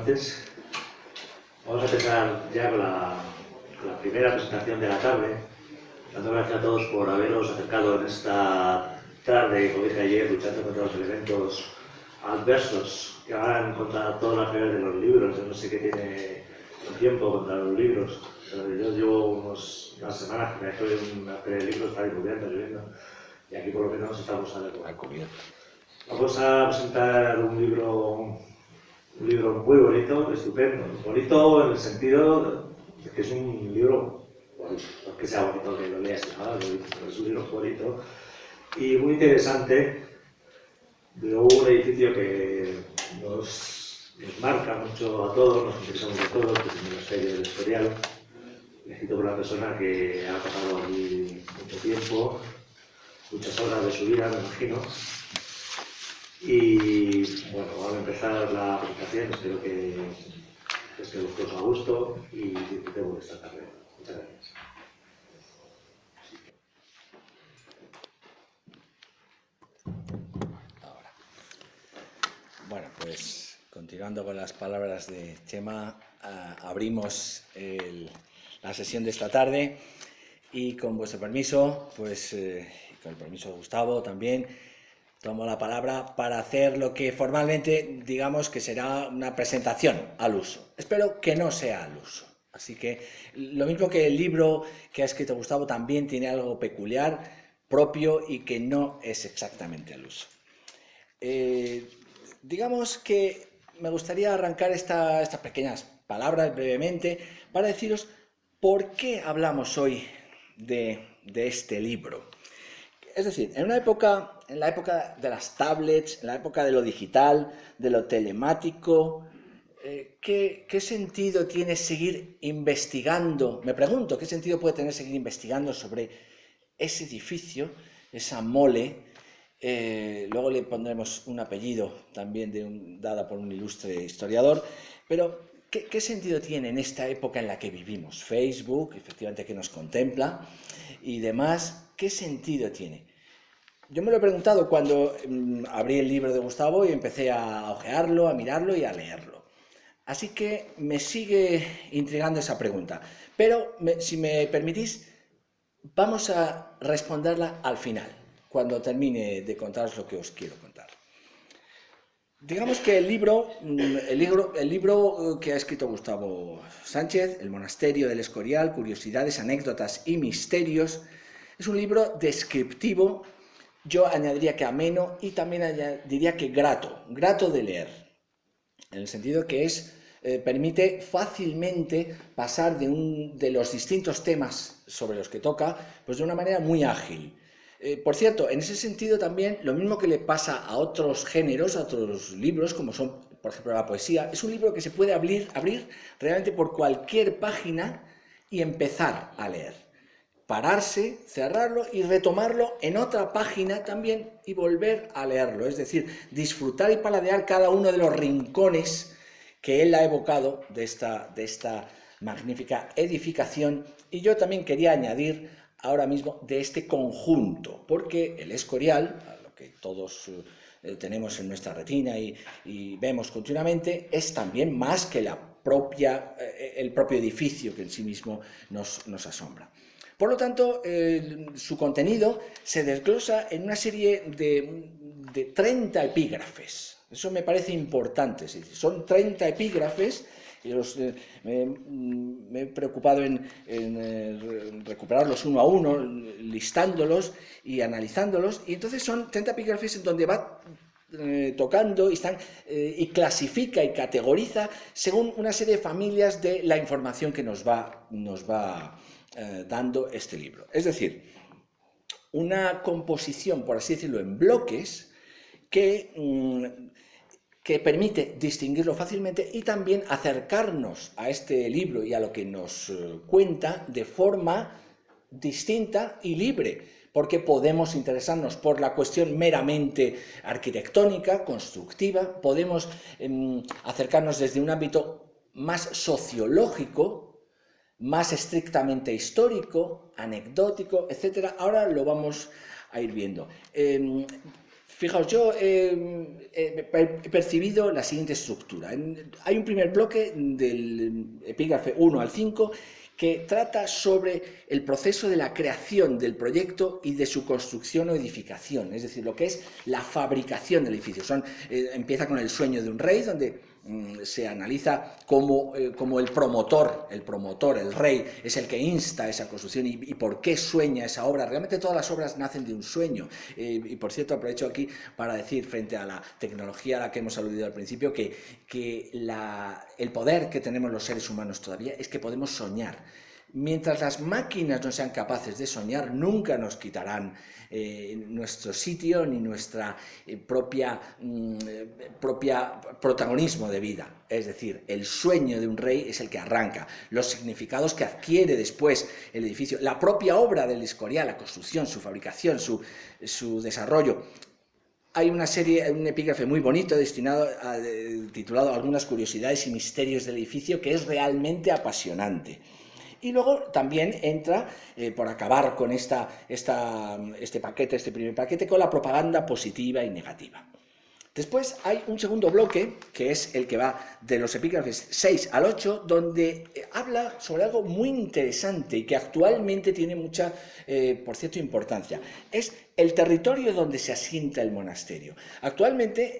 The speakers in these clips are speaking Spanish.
noches. Vamos a empezar ya con la primera presentación de la tarde. Dando gracias a todos por haberos acercado en esta tarde, como dije ayer, luchando contra los elementos adversos que van contra todas las reglas de los libros. Yo no sé qué tiene el tiempo contra los libros, pero yo llevo unas semanas que me estoy en una feria de libros, está lloviendo, y aquí por lo menos estamos a cubierto. Vamos a presentar un libro muy bonito, estupendo. Bonito en el sentido de que es un libro bonito, no es que sea bonito que lo leas y nada, pero es un libro bonito y muy interesante de un edificio que nos marca mucho a todos, nos interesamos a todos, que es el Ministerio del Escorial, escrito por una persona que ha pasado aquí mucho tiempo, muchas horas de su vida, me imagino. Y bueno, vamos a empezar la presentación, espero que estemos todos a gusto y disfrutemos de esta tarde. Muchas gracias. Ahora. Bueno, pues continuando con las palabras de Chema, abrimos la sesión de esta tarde y con vuestro permiso, pues con el permiso de Gustavo también, tomo la palabra para hacer lo que formalmente digamos que será una presentación al uso. Espero que no sea al uso. Así que lo mismo que el libro que ha escrito Gustavo también tiene algo peculiar, propio y que no es exactamente al uso. Digamos que me gustaría arrancar estas pequeñas palabras brevemente para deciros por qué hablamos hoy de este libro. Es decir, en la época de las tablets, en la época de lo digital, de lo telemático, ¿qué sentido tiene seguir investigando? Me pregunto, ¿qué sentido puede tener seguir investigando sobre ese edificio, esa mole? Luego le pondremos un apellido también dada por un ilustre historiador, pero ¿qué sentido tiene en esta época en la que vivimos? Facebook, efectivamente, que nos contempla y demás. ¿Qué sentido tiene? Yo me lo he preguntado cuando abrí el libro de Gustavo y empecé a ojearlo, a mirarlo y a leerlo. Así que me sigue intrigando esa pregunta. Pero, si me permitís, vamos a responderla al final, cuando termine de contaros lo que os quiero contar. Digamos que el libro que ha escrito Gustavo Sánchez, El Monasterio del Escorial, Curiosidades, Anécdotas y Misterios, es un libro descriptivo, yo añadiría que ameno y también diría que grato de leer, en el sentido que permite fácilmente pasar de los distintos temas sobre los que toca, pues de una manera muy ágil. Por cierto, en ese sentido también, lo mismo que le pasa a otros géneros, a otros libros, como son, por ejemplo, la poesía, es un libro que se puede abrir realmente por cualquier página y empezar a leer. Pararse, cerrarlo y retomarlo en otra página también y volver a leerlo. Es decir, disfrutar y paladear cada uno de los rincones que él ha evocado de esta magnífica edificación. Y yo también quería añadir ahora mismo de este conjunto, porque el Escorial, a lo que todos tenemos en nuestra retina y vemos continuamente, es también más que el propio edificio que en sí mismo nos asombra. Por lo tanto, su contenido se desglosa en una serie de 30 epígrafes. Eso me parece importante. Son 30 epígrafes y me he preocupado en recuperarlos uno a uno, listándolos y analizándolos. Y entonces son 30 epígrafes en donde va tocando y clasifica y categoriza según una serie de familias de la información que nos va dando este libro. Es decir, una composición, por así decirlo, en bloques que permite distinguirlo fácilmente y también acercarnos a este libro y a lo que nos cuenta de forma distinta y libre, porque podemos interesarnos por la cuestión meramente arquitectónica, constructiva, podemos acercarnos desde un ámbito más sociológico, más estrictamente histórico, anecdótico, etc. Ahora lo vamos a ir viendo. Fijaos, yo he percibido la siguiente estructura. Hay un primer bloque del epígrafe 1 al 5 que trata sobre el proceso de la creación del proyecto y de su construcción o edificación, es decir, lo que es la fabricación del edificio. Empieza con el sueño de un rey, donde se analiza cómo el promotor, el rey, es el que insta esa construcción y por qué sueña esa obra. Realmente todas las obras nacen de un sueño. Y por cierto, aprovecho aquí para decir, frente a la tecnología a la que hemos aludido al principio, que el poder que tenemos los seres humanos todavía es que podemos soñar. Mientras las máquinas no sean capaces de soñar, nunca nos quitarán nuestro sitio ni nuestra propia protagonismo de vida. Es decir, el sueño de un rey es el que arranca, los significados que adquiere después el edificio, la propia obra del Escorial, la construcción, su fabricación, su desarrollo. Hay un epígrafe muy bonito titulado Algunas curiosidades y misterios del edificio, que es realmente apasionante. Y luego también entra, por acabar con este primer paquete, con la propaganda positiva y negativa. Después hay un segundo bloque, que es el que va de los epígrafes 6 al 8, donde habla sobre algo muy interesante y que actualmente tiene mucha, por cierto, importancia. Es el territorio donde se asienta el monasterio. Actualmente,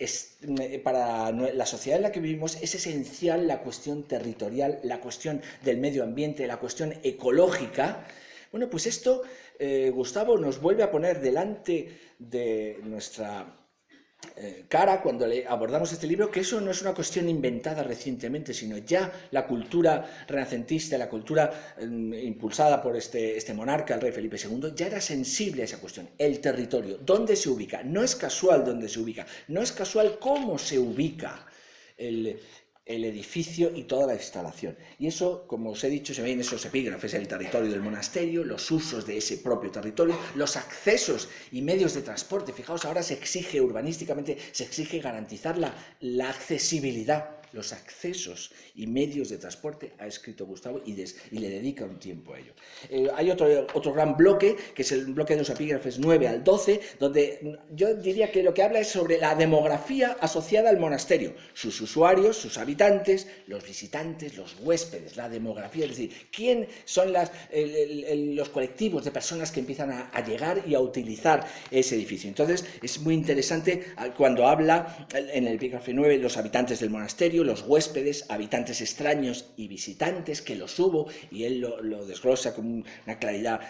para la sociedad en la que vivimos, es esencial la cuestión territorial, la cuestión del medio ambiente, la cuestión ecológica. Bueno, pues esto, Gustavo, nos vuelve a poner delante de nuestra cara cuando abordamos este libro, que eso no es una cuestión inventada recientemente, sino ya la cultura renacentista, la cultura impulsada por este monarca, el rey Felipe II, ya era sensible a esa cuestión, el territorio, dónde se ubica. No es casual dónde se ubica, no es casual cómo se ubica el edificio y toda la instalación. Y eso, como os he dicho, se ve en esos epígrafes: el territorio del monasterio, los usos de ese propio territorio, los accesos y medios de transporte. Fijaos, ahora urbanísticamente se exige garantizar la accesibilidad, los accesos y medios de transporte, ha escrito Gustavo, y le dedica un tiempo a ello. Hay otro gran bloque, que es el bloque de los epígrafes 9 al 12, donde yo diría que lo que habla es sobre la demografía asociada al monasterio, sus usuarios, sus habitantes, los visitantes, los huéspedes, la demografía, es decir, quién son los colectivos de personas que empiezan a llegar y a utilizar ese edificio. Entonces, es muy interesante cuando habla en el epígrafe 9 los habitantes del monasterio, los huéspedes, habitantes extraños y visitantes, que los hubo, y él lo desglosa con una claridad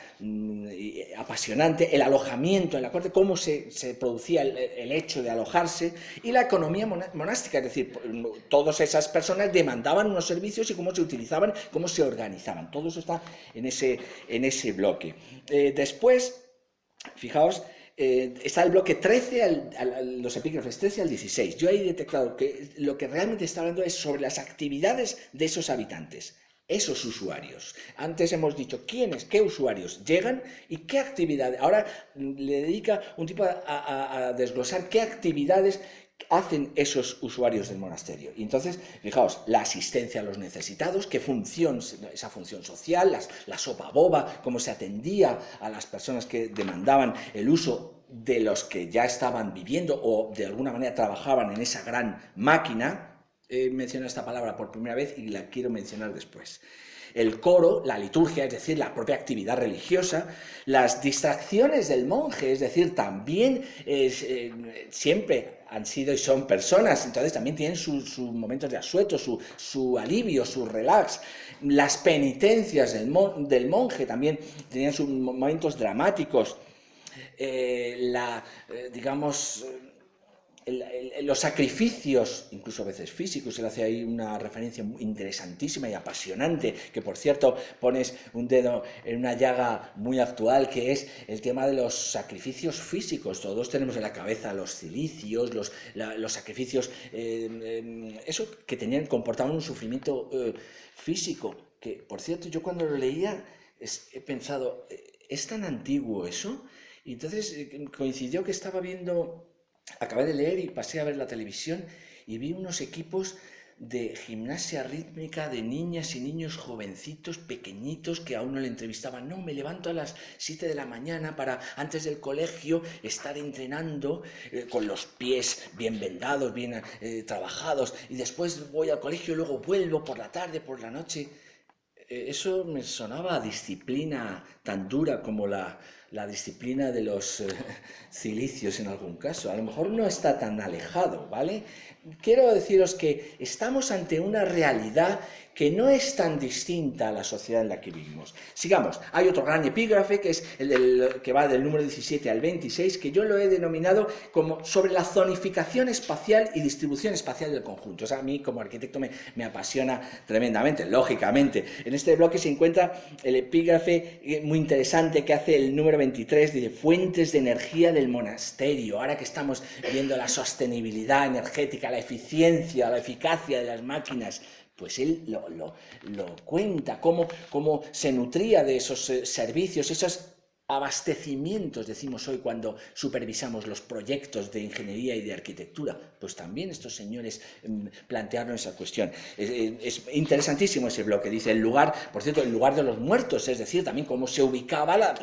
apasionante, el alojamiento en la corte, cómo se producía el hecho de alojarse, y la economía monástica, es decir, todas esas personas demandaban unos servicios y cómo se utilizaban, cómo se organizaban. Todo eso está en ese bloque. Después, fijaos, está el bloque 13, los epígrafes 13 al 16. Yo ahí he detectado que lo que realmente está hablando es sobre las actividades de esos habitantes, esos usuarios. Antes hemos dicho qué usuarios llegan y qué actividades. Ahora le dedica un tipo a desglosar qué actividades hacen esos usuarios del monasterio. Y entonces, fijaos, la asistencia a los necesitados, esa función social, la sopa boba, cómo se atendía a las personas que demandaban el uso de los que ya estaban viviendo o de alguna manera trabajaban en esa gran máquina. He mencionado esta palabra por primera vez y la quiero mencionar después. El coro, la liturgia, es decir, la propia actividad religiosa, las distracciones del monje, es decir, también siempre han sido y son personas, entonces también tienen sus momentos de asueto, su alivio, su relax. Las penitencias del monje también tenían sus momentos dramáticos. Digamos, los sacrificios, incluso a veces físicos. Él hace ahí una referencia interesantísima y apasionante, que por cierto pones un dedo en una llaga muy actual, que es el tema de los sacrificios físicos. Todos tenemos en la cabeza los cilicios, los sacrificios, eso que comportaban un sufrimiento físico, que por cierto yo cuando lo leía he pensado, ¿es tan antiguo eso? Y entonces coincidió que acabé de leer y pasé a ver la televisión y vi unos equipos de gimnasia rítmica de niñas y niños jovencitos, pequeñitos, que a uno le entrevistaban. No, me levanto a las 7 de la mañana para, antes del colegio, estar entrenando con los pies bien vendados, bien trabajados, y después voy al colegio y luego vuelvo por la tarde, por la noche. Eso me sonaba a disciplina tan dura como la disciplina de los cilicios en algún caso. A lo mejor no está tan alejado, ¿vale? Quiero deciros que estamos ante una realidad que no es tan distinta a la sociedad en la que vivimos. Sigamos, hay otro gran epígrafe que es que va del número 17 al 26, que yo lo he denominado como sobre la zonificación espacial y distribución espacial del conjunto. O sea, a mí como arquitecto me apasiona tremendamente, lógicamente. En este bloque se encuentra el epígrafe muy interesante que hace el número 23, dice fuentes de energía del monasterio. Ahora que estamos viendo la sostenibilidad energética, la eficiencia, la eficacia de las máquinas, pues él lo cuenta, cómo se nutría de esos servicios, esos abastecimientes, decimos hoy cuando supervisamos los proyectos de ingeniería y de arquitectura. Pues también estos señores plantearon esa cuestión. Es interesantísimo ese bloque, dice el lugar, por cierto, el lugar de los muertos, es decir, también cómo se ubicaba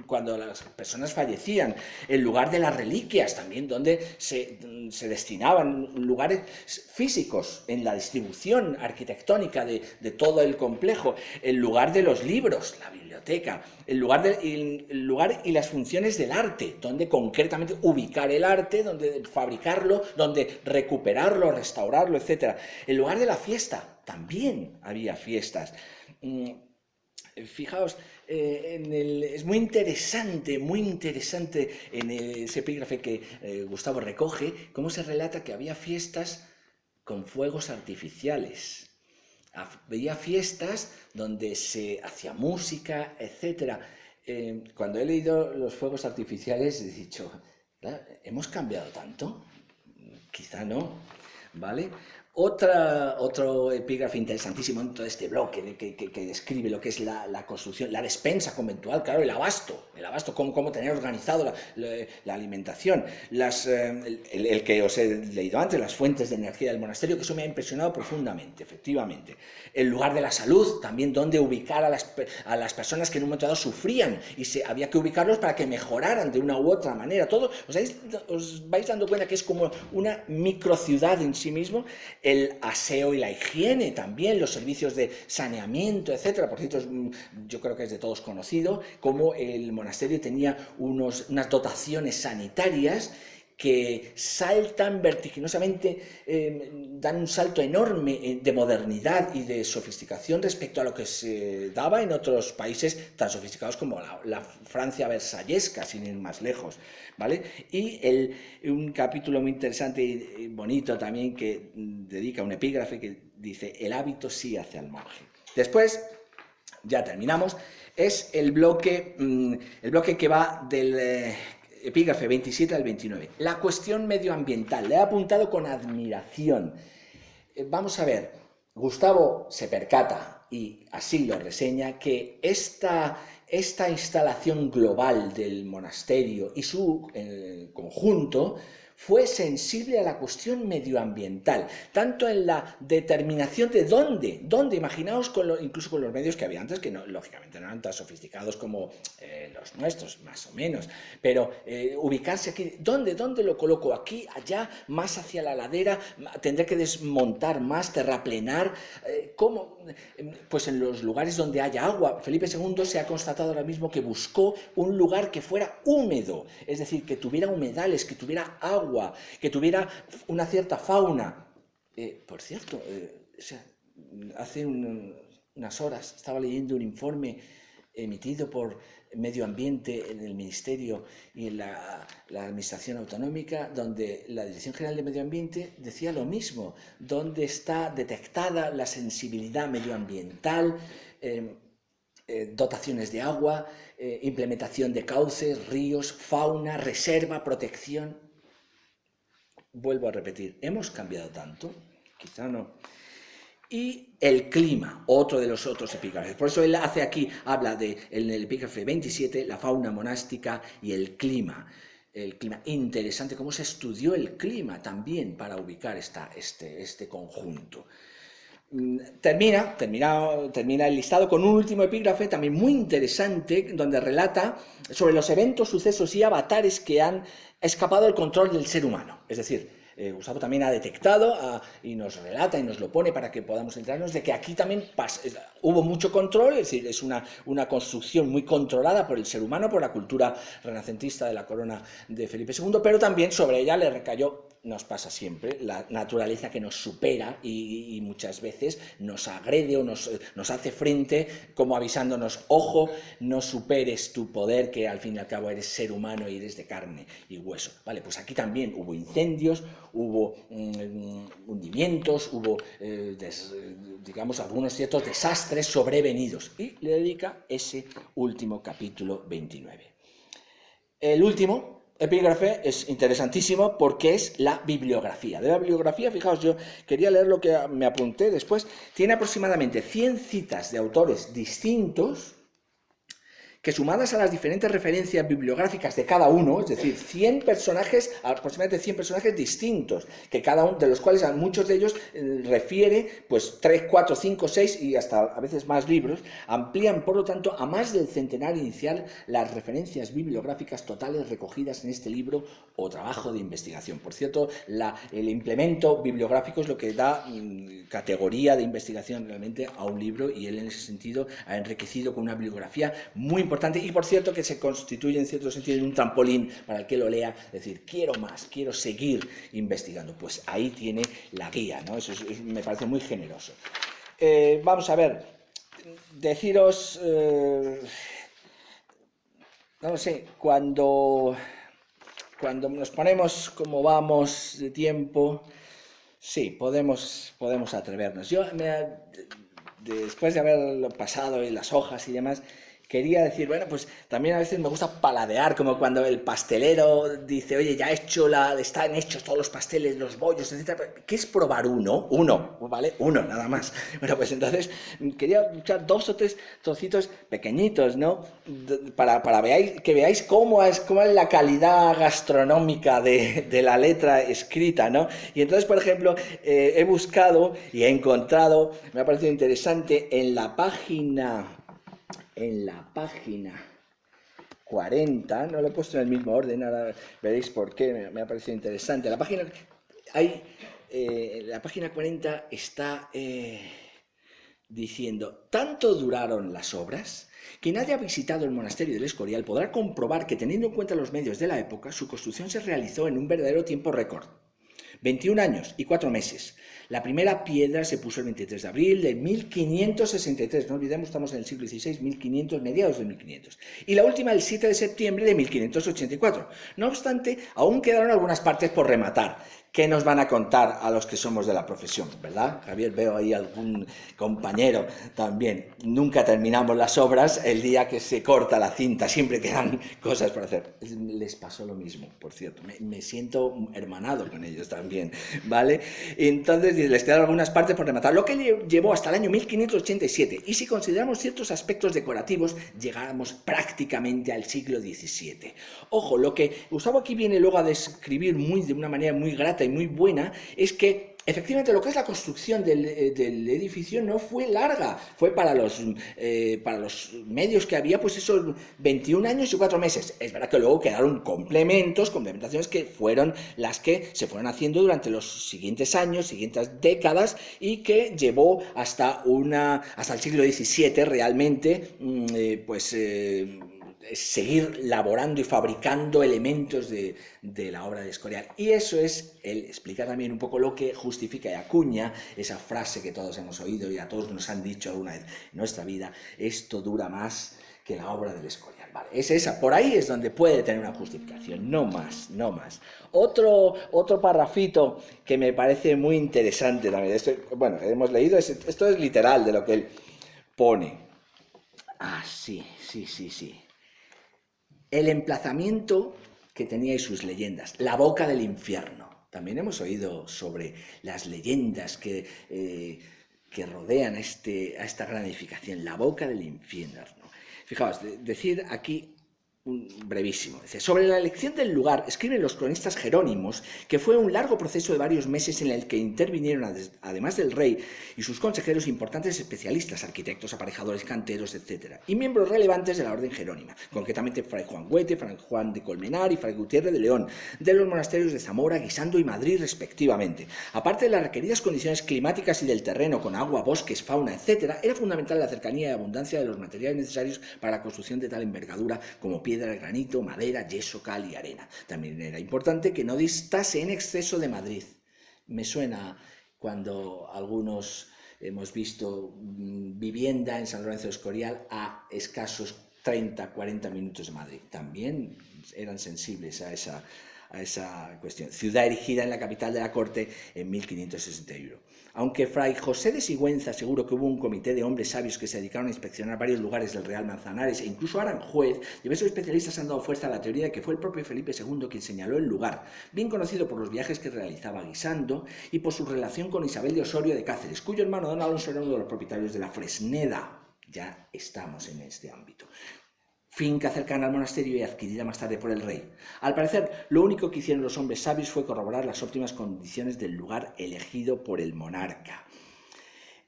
cuando las personas fallecían, el lugar de las reliquias también, donde se destinaban lugares físicos en la distribución arquitectónica de todo el complejo, el lugar de los libros, la biblioteca, el lugar y las funciones del arte, donde concretamente ubicar el arte, donde fabricarlo, donde recuperarlo, restaurarlo, etc. El lugar de la fiesta, también había fiestas. Fijaos, es muy interesante en ese epígrafe que Gustavo recoge, cómo se relata que había fiestas con fuegos artificiales. Había fiestas donde se hacía música, etc. Cuando he leído los fuegos artificiales he dicho, claro, ¿hemos cambiado tanto? Quizá no, ¿vale? Otro epígrafe interesantísimo en todo este bloque que describe lo que es la construcción, la despensa conventual, claro, el abasto, cómo tener organizado la alimentación, el que os he leído antes, las fuentes de energía del monasterio, que eso me ha impresionado profundamente, efectivamente. El lugar de la salud, también donde ubicar a las personas que en un momento dado sufrían y había que ubicarlos para que mejoraran de una u otra manera. Todo, os vais dando cuenta que es como una microciudad en sí mismo. El aseo y la higiene también, los servicios de saneamiento, etc. Por cierto, yo creo que es de todos conocido, cómo el monasterio tenía unas dotaciones sanitarias que saltan vertiginosamente, dan un salto enorme de modernidad y de sofisticación respecto a lo que se daba en otros países tan sofisticados como la Francia versallesca, sin ir más lejos, ¿vale? Y un capítulo muy interesante y bonito también que dedica un epígrafe que dice: el hábito sí hace al monje. Después, ya terminamos, es el bloque que va del epígrafe 27 al 29. La cuestión medioambiental. Le he apuntado con admiración. Vamos a ver, Gustavo se percata, y así lo reseña, que esta instalación global del monasterio y su conjunto fue sensible a la cuestión medioambiental, tanto en la determinación de dónde, imaginaos incluso con los medios que había antes, que no, lógicamente no eran tan sofisticados como los nuestros, más o menos, pero ubicarse aquí, ¿dónde lo coloco? Aquí, allá, más hacia la ladera, tendré que desmontar más, terraplenar, ¿cómo? Pues en los lugares donde haya agua. Felipe II se ha constatado ahora mismo que buscó un lugar que fuera húmedo, es decir, que tuviera humedales, que tuviera agua, que tuviera una cierta fauna. Por cierto, hace unas horas estaba leyendo un informe emitido por Medio Ambiente en el Ministerio y en la Administración Autonómica, donde la Dirección General de Medio Ambiente decía lo mismo, donde está detectada la sensibilidad medioambiental, dotaciones de agua, implementación de cauces, ríos, fauna, reserva, protección. Vuelvo a repetir, ¿hemos cambiado tanto? Quizá no. Y el clima, otro de los otros epígrafes. Por eso él habla en el epígrafe 27, la fauna monástica y el clima. el clima. Interesante cómo se estudió el clima también para ubicar este conjunto. Termina el listado con un último epígrafe también muy interesante, donde relata sobre los eventos, sucesos y avatares que han escapado del control del ser humano. Es decir, Gustavo también ha detectado y nos relata y nos lo pone para que podamos enterarnos de que aquí también hubo mucho control, es decir, es una construcción muy controlada por el ser humano, por la cultura renacentista de la corona de Felipe II, pero también sobre ella le recayó, nos pasa siempre, la naturaleza que nos supera y muchas veces nos agrede o nos hace frente, como avisándonos, ojo, no superes tu poder, que al fin y al cabo eres ser humano y eres de carne y hueso. Vale, pues aquí también hubo incendios, hubo hundimientos, hubo, digamos, algunos ciertos desastres sobrevenidos, y le dedica ese último capítulo 29. El último epígrafe es interesantísimo porque es la bibliografía. De la bibliografía, fijaos, yo quería leer lo que me apunté después, tiene aproximadamente 100 citas de autores distintos, que sumadas a las diferentes referencias bibliográficas de cada uno, es decir, aproximadamente 100 personajes distintos, que cada uno de los cuales a muchos de ellos refiere pues 3, 4, 5, 6 y hasta a veces más libros, amplían por lo tanto a más del centenar inicial las referencias bibliográficas totales recogidas en este libro o trabajo de investigación. Por cierto, el implemento bibliográfico es lo que da categoría de investigación realmente a un libro, y él en ese sentido ha enriquecido con una bibliografía muy importante, y por cierto que se constituye en cierto sentido en un trampolín para el que lo lea, es decir, quiero más, quiero seguir investigando. Pues ahí tiene la guía, ¿no? Eso me parece muy generoso. Vamos a ver, deciros, no lo sé, cuando nos ponemos como vamos de tiempo, sí, podemos atrevernos. Yo, después de haberlo pasado y las hojas y demás, quería decir, bueno, pues también a veces me gusta paladear, como cuando el pastelero dice, oye, ya están hechos todos los pasteles, los bollos, etcétera. ¿Qué es probar uno? Uno, ¿vale? Uno, nada más. Bueno, pues entonces quería echar 2 o 3 trocitos pequeñitos, ¿no? Para que veáis cómo es la calidad gastronómica de la letra escrita, ¿no? Y entonces, por ejemplo, he buscado y he encontrado, me ha parecido interesante, en la página 40, no lo he puesto en el mismo orden, ahora veréis por qué, me ha parecido interesante. La página 40 está diciendo, tanto duraron las obras, quien haya visitado el monasterio del Escorial podrá comprobar que, teniendo en cuenta los medios de la época, su construcción se realizó en un verdadero tiempo récord. 21 años y 4 meses. La primera piedra se puso el 23 de abril de 1563, no olvidemos, estamos en el siglo XVI, 1500, mediados de 1500. Y la última el 7 de septiembre de 1584. No obstante, aún quedaron algunas partes por rematar. ¿Qué nos van a contar a los que somos de la profesión, verdad? Javier, veo ahí algún compañero también. Nunca terminamos las obras el día que se corta la cinta, siempre quedan cosas por hacer. Les pasó lo mismo, por cierto. Me siento hermanado con ellos también, ¿vale? Entonces les quedaron algunas partes por rematar, lo que llevó hasta el año 1587. Y si consideramos ciertos aspectos decorativos, llegamos prácticamente al siglo XVII. Ojo, lo que Gustavo aquí viene luego a describir de una manera muy grata y muy buena, es que efectivamente lo que es la construcción del edificio no fue larga, fue para los medios que había, pues esos 21 años y 4 meses. Es verdad que luego quedaron complementaciones que fueron las que se fueron haciendo durante los siguientes años, siguientes décadas, y que llevó hasta el siglo XVII realmente, seguir laborando y fabricando elementos de la obra de Escorial. Y eso él explica también un poco lo que justifica y acuña esa frase que todos hemos oído y a todos nos han dicho alguna vez en nuestra vida: esto dura más que la obra del Escorial. Vale, es esa, por ahí es donde puede tener una justificación, no más. Otro parrafito que me parece muy interesante también, bueno, hemos leído, esto es literal de lo que él pone. Sí. El emplazamiento que tenía y sus leyendas, la boca del infierno. También hemos oído sobre las leyendas que rodean a esta gran edificación, la boca del infierno. Fijaos, decir aquí brevísimo. Dice, sobre la elección del lugar, escriben los cronistas jerónimos que fue un largo proceso de varios meses en el que intervinieron, además del rey y sus consejeros, importantes especialistas, arquitectos, aparejadores, canteros, etc., y miembros relevantes de la orden jerónima, concretamente Fray Juan Goethe, Fray Juan de Colmenar y Fray Gutiérrez de León, de los monasterios de Zamora, Guisando y Madrid, respectivamente. Aparte de las requeridas condiciones climáticas y del terreno, con agua, bosques, fauna, etc., era fundamental la cercanía y abundancia de los materiales necesarios para la construcción de tal envergadura como piedra, granito, madera, yeso, cal y arena. También era importante que no distase en exceso de Madrid. Me suena cuando algunos hemos visto vivienda en San Lorenzo de Escorial a escasos 30-40 minutos de Madrid. También eran sensibles a esa cuestión. Ciudad erigida en la capital de la corte en 1561. Aunque Fray José de Sigüenza aseguró que hubo un comité de hombres sabios que se dedicaron a inspeccionar varios lugares del Real Manzanares e incluso Aranjuez, diversos especialistas han dado fuerza a la teoría de que fue el propio Felipe II quien señaló el lugar, bien conocido por los viajes que realizaba Guisando y por su relación con Isabel de Osorio de Cáceres, cuyo hermano don Alonso era uno de los propietarios de la Fresneda. Ya estamos en este ámbito. Finca cercana al monasterio y adquirida más tarde por el rey. Al parecer, lo único que hicieron los hombres sabios fue corroborar las óptimas condiciones del lugar elegido por el monarca.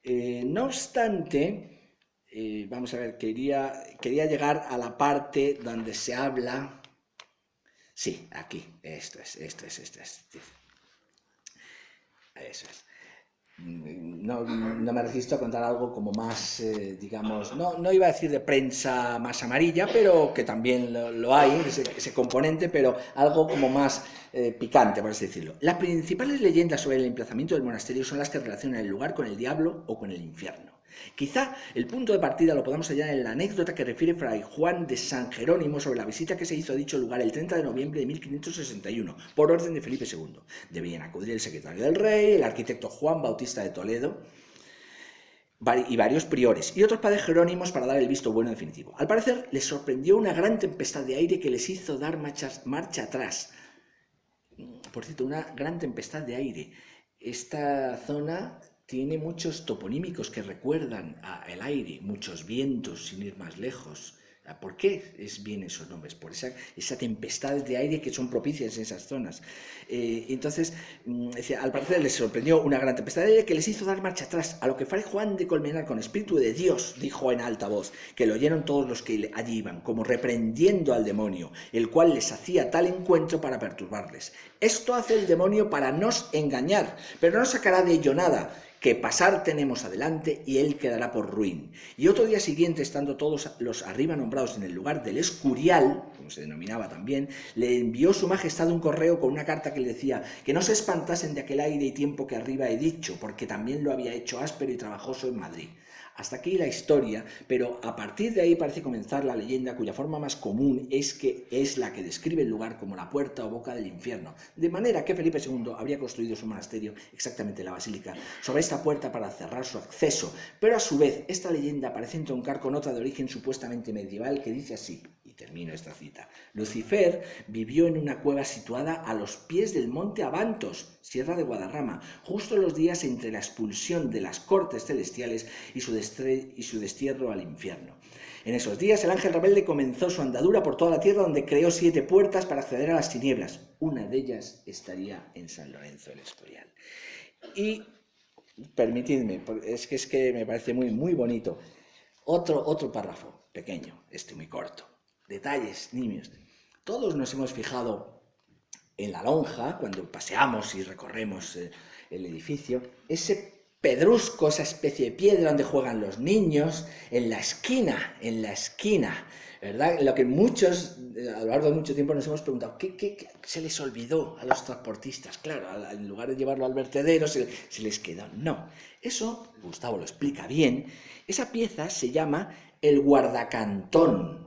No obstante, vamos a ver, quería llegar a la parte donde se habla... Sí, aquí, esto es. Eso es. No me resisto a contar algo como más, digamos, no iba a decir de prensa más amarilla, pero que también lo hay, ese componente, pero algo como más picante, por así decirlo. Las principales leyendas sobre el emplazamiento del monasterio son las que relacionan el lugar con el diablo o con el infierno. Quizá el punto de partida lo podamos hallar en la anécdota que refiere Fray Juan de San Jerónimo sobre la visita que se hizo a dicho lugar el 30 de noviembre de 1561, por orden de Felipe II. Debían acudir el secretario del rey, el arquitecto Juan Bautista de Toledo y varios priores y otros padres jerónimos para dar el visto bueno definitivo. Al parecer les sorprendió una gran tempestad de aire que les hizo dar marcha atrás. Por cierto, una gran tempestad de aire. Esta zona tiene muchos toponímicos que recuerdan al aire, muchos vientos, sin ir más lejos. ¿Por qué vienen esos nombres? Por esa tempestades de aire que son propicias en esas zonas. Entonces, al parecer les sorprendió una gran tempestad de aire que les hizo dar marcha atrás, a lo que Fray Juan de Colmenar, con espíritu de Dios, dijo en alta voz, que lo oyeron todos los que allí iban, como reprendiendo al demonio, el cual les hacía tal encuentro para perturbarles. Esto hace el demonio para nos engañar, pero no sacará de ello nada, que pasar tenemos adelante y él quedará por ruin. Y otro día siguiente, estando todos los arriba nombrados en el lugar del Escurial, como se denominaba también, le envió su majestad un correo con una carta que le decía que no se espantasen de aquel aire y tiempo que arriba he dicho, porque también lo había hecho áspero y trabajoso en Madrid. Hasta aquí la historia, pero a partir de ahí parece comenzar la leyenda cuya forma más común es la que describe el lugar como la puerta o boca del infierno, de manera que Felipe II habría construido su monasterio, exactamente la basílica, sobre esta puerta para cerrar su acceso, pero a su vez esta leyenda parece entroncar con otra de origen supuestamente medieval que dice así, y termino esta cita: Lucifer vivió en una cueva situada a los pies del monte Abantos, Sierra de Guadarrama, justo los días entre la expulsión de las cortes celestiales y su destierro al infierno. En esos días el ángel rebelde comenzó su andadura por toda la tierra, donde creó 7 puertas para acceder a las tinieblas. Una de ellas estaría en San Lorenzo del Escorial. Y permitidme, es que me parece muy, muy bonito. Otro párrafo pequeño, muy corto. Detalles, niños. Todos nos hemos fijado en la lonja, cuando paseamos y recorremos el edificio, ese pedrusco, esa especie de piedra donde juegan los niños, en la esquina, ¿verdad? Lo que muchos, a lo largo de mucho tiempo nos hemos preguntado, ¿qué se les olvidó a los transportistas? Claro, en lugar de llevarlo al vertedero, se les quedó. No, eso, Gustavo lo explica bien, esa pieza se llama el guardacantón.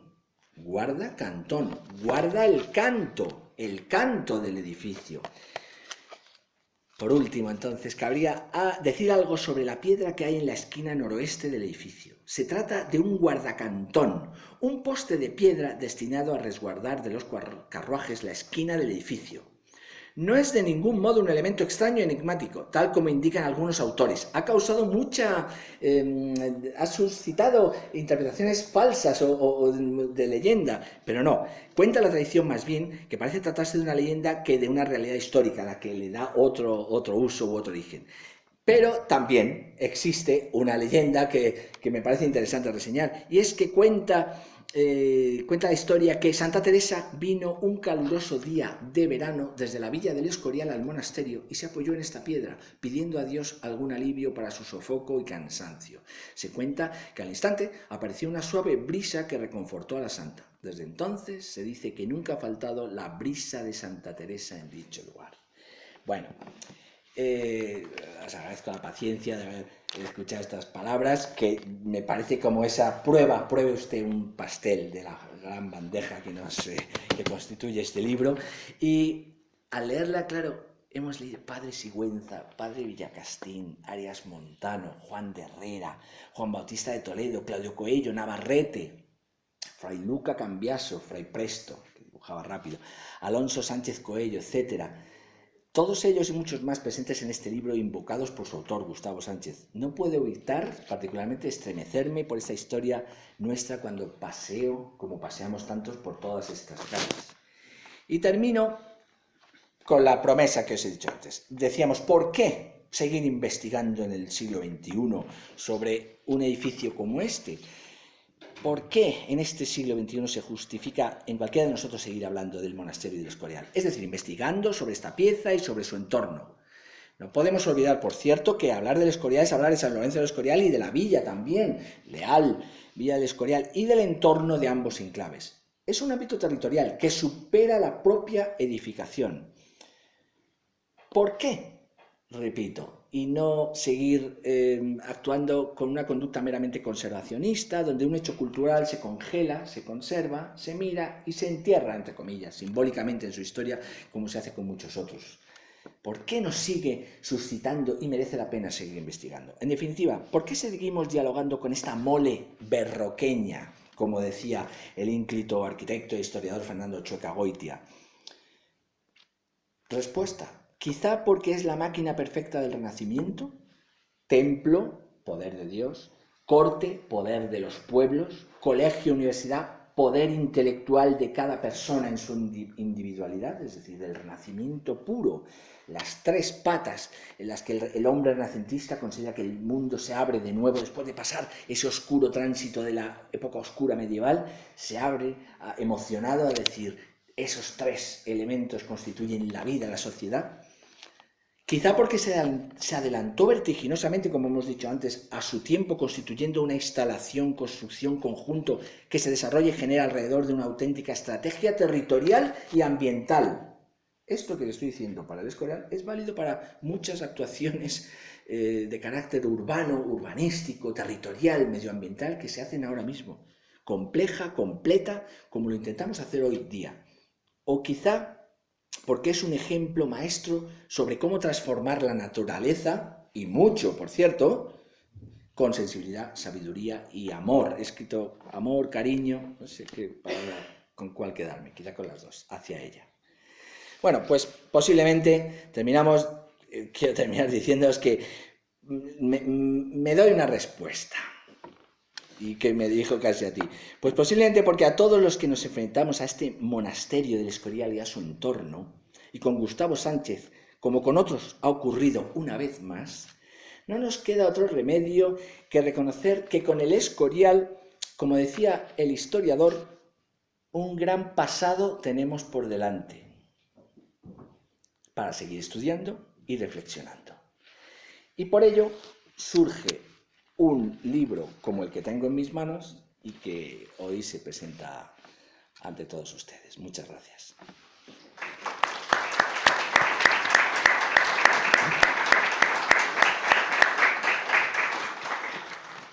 Guardacantón, guarda el canto del edificio. Por último, entonces, cabría decir algo sobre la piedra que hay en la esquina noroeste del edificio. Se trata de un guardacantón, un poste de piedra destinado a resguardar de los carruajes la esquina del edificio. No es de ningún modo un elemento extraño y enigmático, tal como indican algunos autores. Ha causado ha suscitado interpretaciones falsas o de leyenda, pero no. Cuenta la tradición más bien que parece tratarse de una leyenda que de una realidad histórica, a la que le da otro uso u otro origen. Pero también existe una leyenda que me parece interesante reseñar, y es que cuenta la historia que Santa Teresa vino un caluroso día de verano desde la villa del Escorial al monasterio y se apoyó en esta piedra, pidiendo a Dios algún alivio para su sofoco y cansancio. Se cuenta que al instante apareció una suave brisa que reconfortó a la santa. Desde entonces se dice que nunca ha faltado la brisa de Santa Teresa en dicho lugar. Bueno, os agradezco la paciencia de haber escuchado estas palabras, que me parece como esa pruebe usted un pastel de la gran bandeja que constituye este libro, y al leerla, claro, hemos leído Padre Sigüenza, Padre Villacastín, Arias Montano, Juan de Herrera, Juan Bautista de Toledo, Claudio Coello, Navarrete, Fray Luca Cambiaso, Fray Presto, que dibujaba rápido, Alonso Sánchez Coello, etcétera. Todos ellos y muchos más presentes en este libro, invocados por su autor, Gustavo Sánchez. No puedo evitar particularmente estremecerme por esta historia nuestra cuando paseo, como paseamos tantos, por todas estas casas. Y termino con la promesa que os he dicho antes. Decíamos, ¿por qué seguir investigando en el siglo XXI sobre un edificio como este? ¿Por qué en este siglo XXI se justifica en cualquiera de nosotros seguir hablando del monasterio y del Escorial? Es decir, investigando sobre esta pieza y sobre su entorno. No podemos olvidar, por cierto, que hablar del Escorial es hablar de San Lorenzo del Escorial y de la villa también, Leal, Villa del Escorial, y del entorno de ambos enclaves. Es un ámbito territorial que supera la propia edificación. ¿Por qué? Repito, y no seguir actuando con una conducta meramente conservacionista, donde un hecho cultural se congela, se conserva, se mira y se entierra, entre comillas, simbólicamente en su historia, como se hace con muchos otros. ¿Por qué nos sigue suscitando y merece la pena seguir investigando? En definitiva, ¿por qué seguimos dialogando con esta mole berroqueña, como decía el ínclito arquitecto e historiador Fernando Chueca Goitia? Respuesta. Quizá porque es la máquina perfecta del Renacimiento, templo, poder de Dios, corte, poder de los pueblos, colegio, universidad, poder intelectual de cada persona en su individualidad, es decir, del Renacimiento puro, las tres patas en las que el hombre renacentista considera que el mundo se abre de nuevo después de pasar ese oscuro tránsito de la época oscura medieval, se abre emocionado a decir, esos tres elementos constituyen la vida, la sociedad. Quizá porque se adelantó vertiginosamente, como hemos dicho antes, a su tiempo, constituyendo una instalación, construcción, conjunto que se desarrolla y genera alrededor de una auténtica estrategia territorial y ambiental. Esto que le estoy diciendo para el Escorial es válido para muchas actuaciones de carácter urbano, urbanístico, territorial, medioambiental que se hacen ahora mismo. Compleja, completa, como lo intentamos hacer hoy día. O quizá porque es un ejemplo maestro sobre cómo transformar la naturaleza, y mucho, por cierto, con sensibilidad, sabiduría y amor. He escrito amor, cariño, no sé qué palabra con cuál quedarme, quizá con las dos, hacia ella. Bueno, pues posiblemente quiero terminar diciéndoos que me doy una respuesta. Y que me dijo casi a ti. Pues posiblemente porque a todos los que nos enfrentamos a este monasterio del Escorial y a su entorno, y con Gustavo Sánchez, como con otros ha ocurrido una vez más, no nos queda otro remedio que reconocer que con el Escorial, como decía el historiador, un gran pasado tenemos por delante para seguir estudiando y reflexionando. Y por ello surge un libro como el que tengo en mis manos y que hoy se presenta ante todos ustedes. Muchas gracias.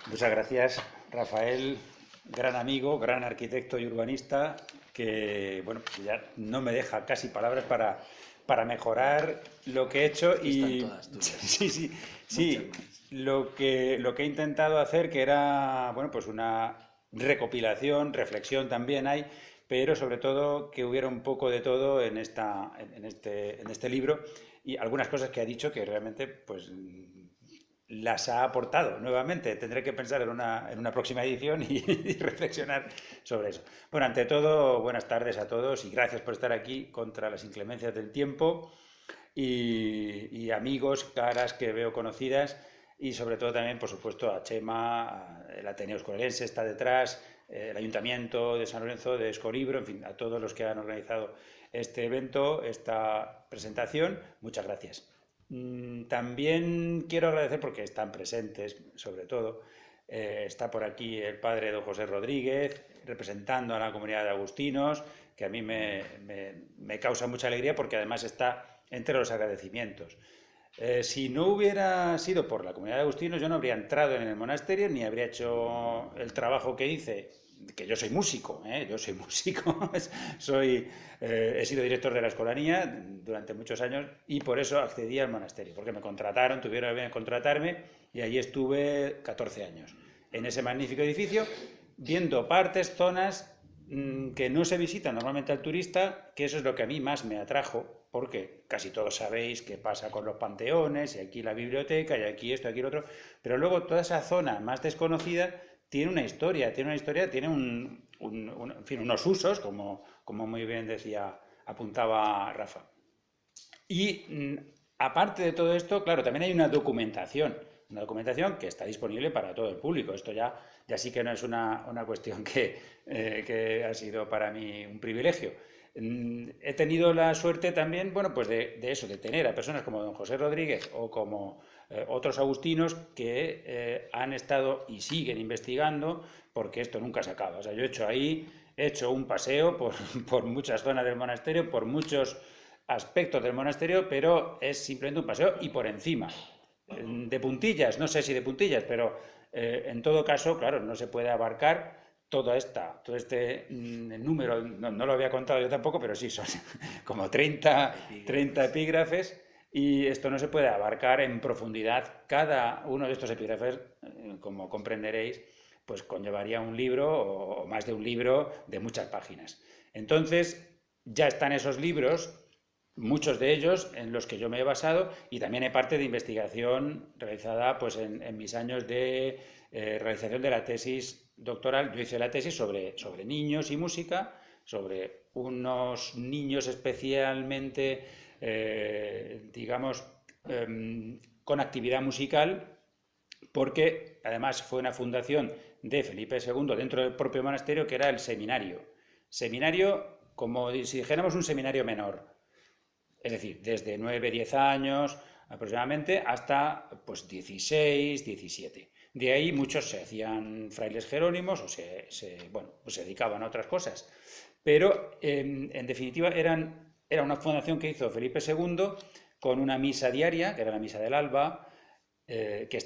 Muchas gracias, Rafael, gran amigo, gran arquitecto y urbanista, que bueno, ya no me deja casi palabras para mejorar lo que he hecho. Y están todas sí. Lo que he intentado hacer, que era bueno, pues una recopilación, reflexión también hay, pero sobre todo que hubiera un poco de todo en este libro, y algunas cosas que ha dicho que realmente pues las ha aportado nuevamente. Tendré que pensar en una próxima edición y reflexionar sobre eso. Bueno, ante todo, buenas tardes a todos y gracias por estar aquí contra las inclemencias del tiempo y amigos, caras que veo conocidas y sobre todo también, por supuesto, a Chema, el Ateneo Escolense está detrás, el Ayuntamiento de San Lorenzo, de Escolibro, en fin, a todos los que han organizado este evento, esta presentación, muchas gracias. También quiero agradecer porque están presentes, sobre todo, está por aquí el padre don José Rodríguez, representando a la comunidad de agustinos, que a mí me causa mucha alegría porque además está entre los agradecimientos. Si no hubiera sido por la comunidad de agustinos, yo no habría entrado en el monasterio ni habría hecho el trabajo que hice, que yo soy músico, yo soy músico, he sido director de la escolanía durante muchos años y por eso accedí al monasterio, porque me contrataron, tuvieron bien contratarme y allí estuve 14 años, en ese magnífico edificio, viendo partes, zonas que no se visitan normalmente al turista, que eso es lo que a mí más me atrajo, porque casi todos sabéis qué pasa con los panteones, y aquí la biblioteca, y aquí esto, aquí lo otro, pero luego toda esa zona más desconocida tiene una historia, tiene en fin, unos usos, como muy bien apuntaba Rafa. Y aparte de todo esto, claro, también hay una documentación que está disponible para todo el público. Esto ya sí que no es una cuestión que ha sido para mí un privilegio. He tenido la suerte también, bueno, pues de eso, de tener a personas como don José Rodríguez o como otros agustinos que han estado y siguen investigando, porque esto nunca se acaba. O sea, yo he hecho un paseo por muchas zonas del monasterio, por muchos aspectos del monasterio, pero es simplemente un paseo y por encima. De puntillas, no sé si de puntillas, pero en todo caso, claro, no se puede abarcar todo este número, no lo había contado yo tampoco, pero sí, son como 30 epígrafes y esto no se puede abarcar en profundidad. Cada uno de estos epígrafes, como comprenderéis, pues conllevaría un libro o más de un libro de muchas páginas. Entonces, ya están esos libros, muchos de ellos en los que yo me he basado y también hay parte de investigación realizada pues, en mis años de realización de la tesis doctoral. Yo hice la tesis sobre niños y música, sobre unos niños especialmente, digamos, con actividad musical, porque además fue una fundación de Felipe II dentro del propio monasterio, que era el seminario. Seminario, como si dijéramos un seminario menor. Es decir, desde 9, 10 años aproximadamente hasta pues 16, 17. De ahí muchos se hacían frailes jerónimos o se dedicaban a otras cosas. Pero en definitiva era una fundación que hizo Felipe II con una misa diaria, que era la misa del alba, que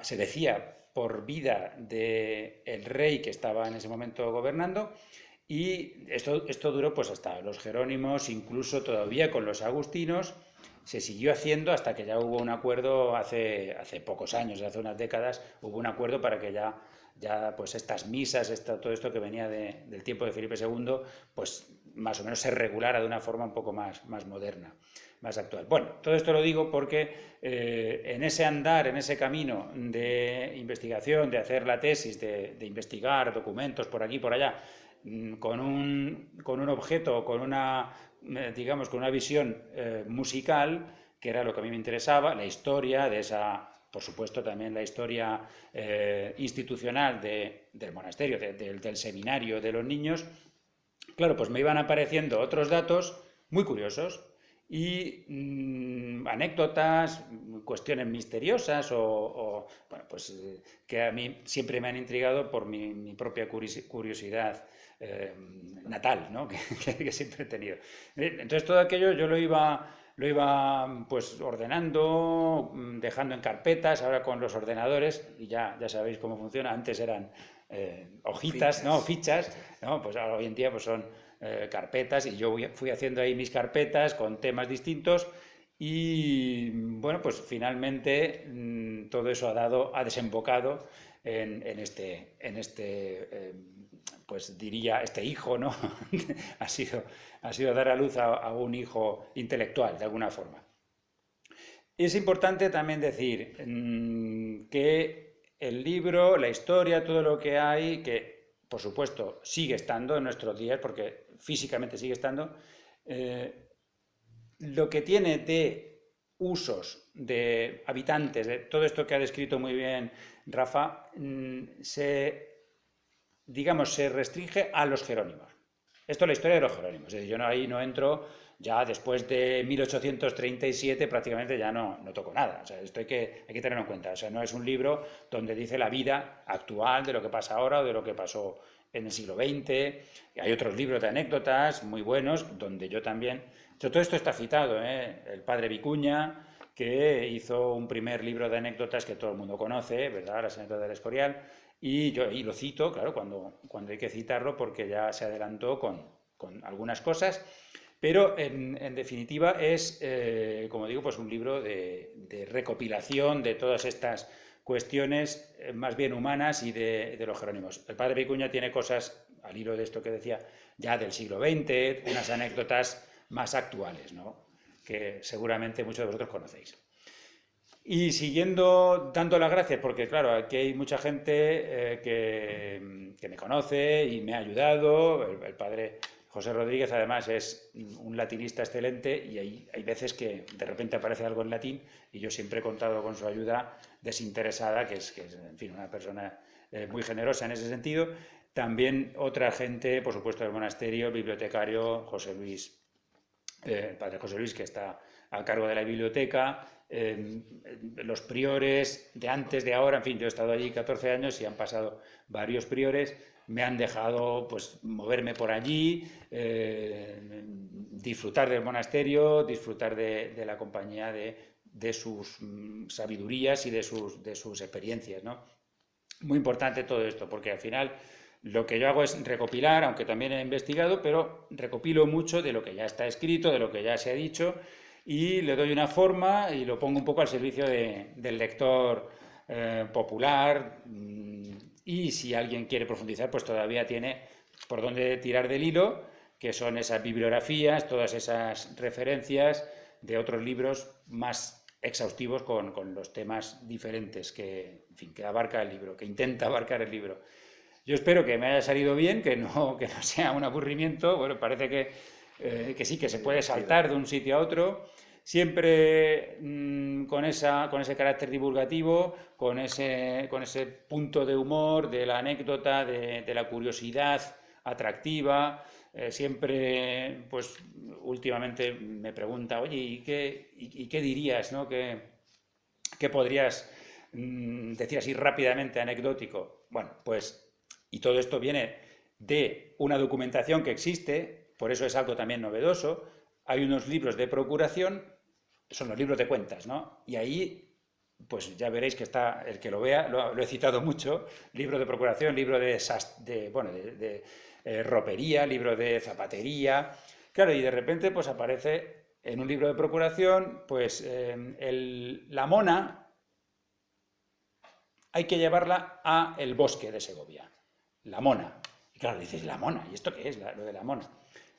se decía por vida del rey que estaba en ese momento gobernando. Y esto duró pues hasta los jerónimos, incluso todavía con los agustinos, se siguió haciendo hasta que ya hubo un acuerdo hace pocos años, hace unas décadas, hubo un acuerdo para que ya pues estas misas, todo esto que venía del tiempo de Felipe II, pues más o menos se regulara de una forma un poco más moderna, más actual. Bueno, todo esto lo digo porque en ese andar, en ese camino de investigación, de hacer la tesis, de investigar documentos por aquí y por allá, con un objeto, con una visión musical, que era lo que a mí me interesaba, la historia de esa, por supuesto también la historia institucional del monasterio, del seminario de los niños. Claro, pues me iban apareciendo otros datos muy curiosos y anécdotas, cuestiones misteriosas que a mí siempre me han intrigado por mi propia curiosidad natal, ¿no? que siempre he tenido. Entonces todo aquello yo lo iba pues ordenando, dejando en carpetas, ahora con los ordenadores, y ya sabéis cómo funciona. Antes eran hojitas, fichas, ¿no? Pues ahora hoy en día pues son carpetas, y yo fui haciendo ahí mis carpetas con temas distintos. Y bueno, pues finalmente todo eso ha desembocado pues diría, este hijo, ¿no? ha sido dar a luz a un hijo intelectual, de alguna forma. Es importante también decir que el libro, la historia, todo lo que hay, que por supuesto sigue estando en nuestros días, porque físicamente sigue estando, lo que tiene de usos, de habitantes, de todo esto que ha descrito muy bien Rafa, se restringe a los jerónimos. Esto es la historia de los jerónimos. Es decir, yo ahí no entro, ya después de 1837 prácticamente ya no toco nada. O sea, esto hay que tenerlo en cuenta. O sea, no es un libro donde dice la vida actual de lo que pasa ahora o de lo que pasó en el siglo XX. Hay otros libros de anécdotas muy buenos donde yo también... Todo esto está citado, ¿eh? El padre Vicuña, que hizo un primer libro de anécdotas que todo el mundo conoce, ¿verdad? Las anécdotas del Escorial. Y yo lo cito, claro, cuando hay que citarlo, porque ya se adelantó con algunas cosas, pero en definitiva es, como digo, pues un libro de recopilación de todas estas cuestiones más bien humanas y de los jerónimos. El padre Vicuña tiene cosas, al hilo de esto que decía, ya del siglo XX, unas anécdotas más actuales, ¿no? Que seguramente muchos de vosotros conocéis. Y siguiendo dando las gracias, porque claro, aquí hay mucha gente que me conoce y me ha ayudado. El padre José Rodríguez además es un latinista excelente y hay veces que de repente aparece algo en latín y yo siempre he contado con su ayuda desinteresada, que es en fin, una persona muy generosa en ese sentido. También otra gente, por supuesto, del monasterio, bibliotecario José Luis, el padre José Luis, que está a cargo de la biblioteca, los priores de antes, de ahora, en fin, yo he estado allí 14 años y han pasado varios priores, me han dejado pues moverme por allí, disfrutar del monasterio, disfrutar de la compañía de sus sabidurías y de sus experiencias, ¿no? Muy importante todo esto, porque al final lo que yo hago es recopilar, aunque también he investigado, pero recopilo mucho de lo que ya está escrito, de lo que ya se ha dicho, y le doy una forma y lo pongo un poco al servicio del lector popular, y si alguien quiere profundizar, pues todavía tiene por dónde tirar del hilo, que son esas bibliografías, todas esas referencias de otros libros más exhaustivos con los temas diferentes que, en fin, que abarca el libro, que intenta abarcar el libro. Yo espero que me haya salido bien, que no sea un aburrimiento. Bueno, parece que sí, que se puede saltar de un sitio a otro, siempre con ese carácter divulgativo, con ese punto de humor, de la anécdota, de la curiosidad atractiva. Siempre, pues últimamente me pregunta, oye, ¿y qué dirías, ¿no? ¿Qué podrías decir así rápidamente, anecdótico? Bueno, pues... Y todo esto viene de una documentación que existe, por eso es algo también novedoso. Hay unos libros de procuración, son los libros de cuentas, ¿no? Y ahí, pues ya veréis que está, el que lo vea, lo he citado mucho, libro de procuración, libro de ropería, libro de zapatería. Claro, y de repente pues aparece en un libro de procuración, pues la mona hay que llevarla a el bosque de Segovia. La mona. Y claro, dices, la mona, ¿y esto qué es, lo de la mona?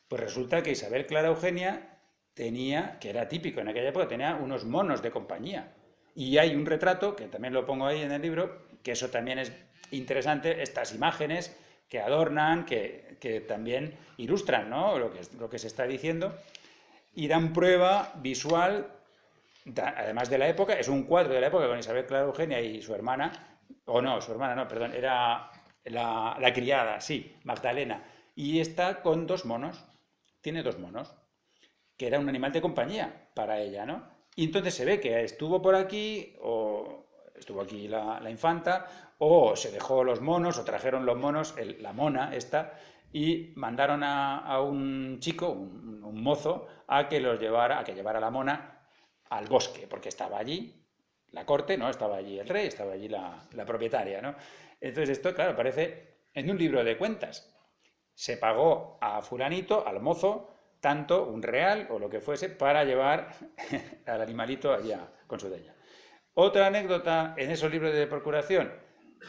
Pues resulta que Isabel Clara Eugenia tenía, que era típico en aquella época, tenía unos monos de compañía. Y hay un retrato, que también lo pongo ahí en el libro, que eso también es interesante, estas imágenes que adornan, que también ilustran, ¿no? lo que se está diciendo, y dan prueba visual, además de la época, es un cuadro de la época con Isabel Clara Eugenia y su hermana, era... La criada, sí, Magdalena, y está con dos monos, tiene dos monos, que era un animal de compañía para ella, ¿no? Y entonces se ve que estuvo por aquí, o estuvo aquí la infanta, o se dejó los monos, o trajeron los monos, la mona esta, y mandaron a un chico, un mozo, a que llevara la mona al bosque, porque estaba allí la corte, ¿no? Estaba allí el rey, estaba allí la propietaria, ¿no? Entonces esto, claro, aparece en un libro de cuentas. Se pagó a fulanito, al mozo, tanto, un real o lo que fuese, para llevar al animalito allá con su dueña. Otra anécdota en esos libros de procuración,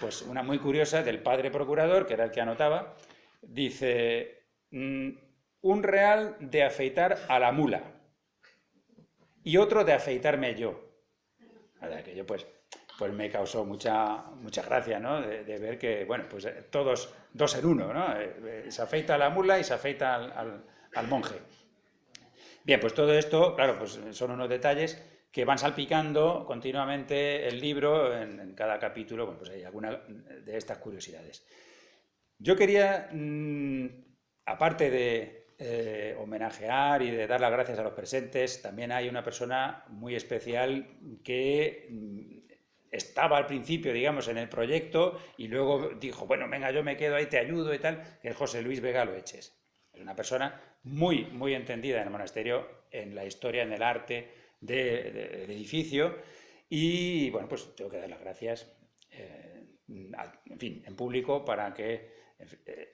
pues una muy curiosa del padre procurador, que era el que anotaba, dice, un real de afeitar a la mula y otro de afeitarme yo. Aquello pues me causó mucha gracia, ¿no? De ver que, bueno, pues todos dos en uno, ¿no? Se afeita a la mula y se afeita al monje. Bien, pues todo esto, claro, pues son unos detalles que van salpicando continuamente el libro en cada capítulo. Bueno, pues hay alguna de estas curiosidades. Yo quería, aparte de homenajear y de dar las gracias a los presentes, también hay una persona muy especial que estaba al principio, digamos, en el proyecto y luego dijo, bueno, venga, yo me quedo ahí, te ayudo y tal, que es José Luis Vega Loeches. Es una persona muy entendida en el monasterio, en la historia, en el arte del edificio y, bueno, pues tengo que dar las gracias, en fin, en público para que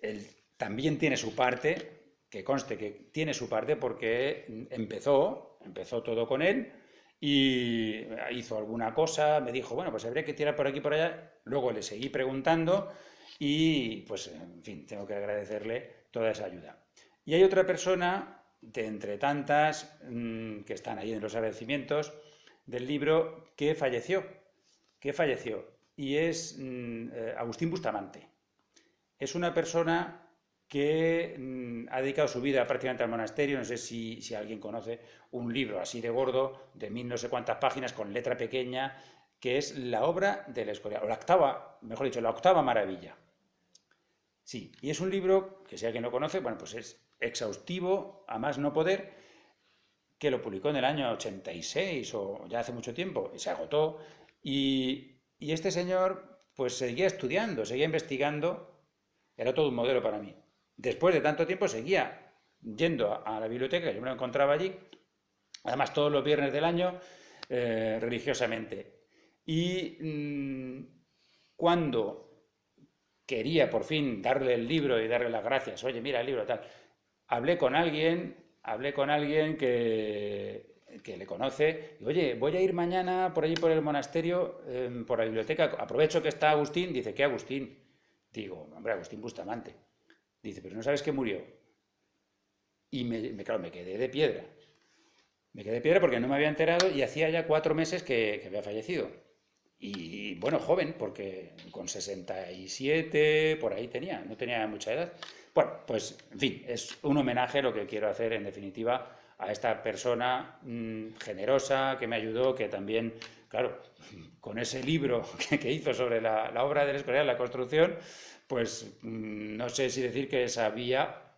él también tiene su parte, que conste que tiene su parte porque empezó todo con él y hizo alguna cosa, me dijo, bueno, pues habría que tirar por aquí y por allá, luego le seguí preguntando y, pues, en fin, tengo que agradecerle toda esa ayuda. Y hay otra persona, de entre tantas, que están ahí en los agradecimientos del libro, que falleció, y es Agustín Bustamante. Es una persona que ha dedicado su vida prácticamente al monasterio. No sé si alguien conoce un libro así de gordo, de 1000 no sé cuántas páginas, con letra pequeña, que es la obra del Escorial, o la octava maravilla. Sí, y es un libro que, si alguien lo conoce, bueno, pues es exhaustivo, a más no poder, que lo publicó en el año 86 o ya hace mucho tiempo, y se agotó, y este señor pues seguía estudiando, seguía investigando, era todo un modelo para mí. Después de tanto tiempo seguía yendo a la biblioteca, yo me lo encontraba allí, además todos los viernes del año, religiosamente. Y cuando quería por fin darle el libro y darle las gracias, oye, mira el libro, tal, hablé con alguien que le conoce, y, oye, voy a ir mañana por allí por el monasterio, por la biblioteca, aprovecho que está Agustín. Dice, ¿qué Agustín? Digo, hombre, Agustín Bustamante. Dice, pero ¿no sabes que murió? Y claro, me quedé de piedra. Me quedé de piedra porque no me había enterado y hacía ya 4 meses que había fallecido. Y bueno, joven, porque con 67 por ahí tenía, no tenía mucha edad. Bueno, pues en fin, es un homenaje lo que quiero hacer en definitiva a esta persona generosa que me ayudó, que también, claro, con ese libro que hizo sobre la obra del Escorial, la construcción, pues no sé si decir que sabía,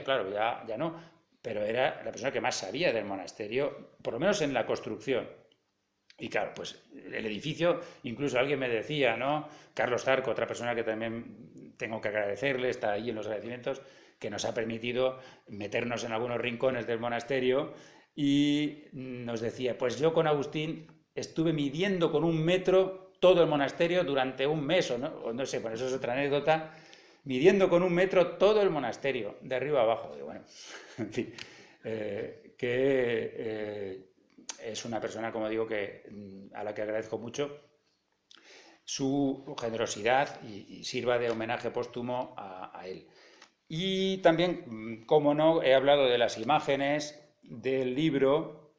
claro, ya no, pero era la persona que más sabía del monasterio, por lo menos en la construcción. Y claro, pues el edificio, incluso alguien me decía, ¿no? Carlos Zarco, otra persona que también tengo que agradecerle, está ahí en los agradecimientos, que nos ha permitido meternos en algunos rincones del monasterio y nos decía, pues yo con Agustín estuve midiendo con 1 metro todo el monasterio durante 1 mes, o no sé, bueno, eso es otra anécdota, midiendo con 1 metro todo el monasterio, de arriba a abajo. Y bueno, en fin, es una persona, como digo, a la que agradezco mucho su generosidad y sirva de homenaje póstumo a él. Y también, como no, he hablado de las imágenes del libro.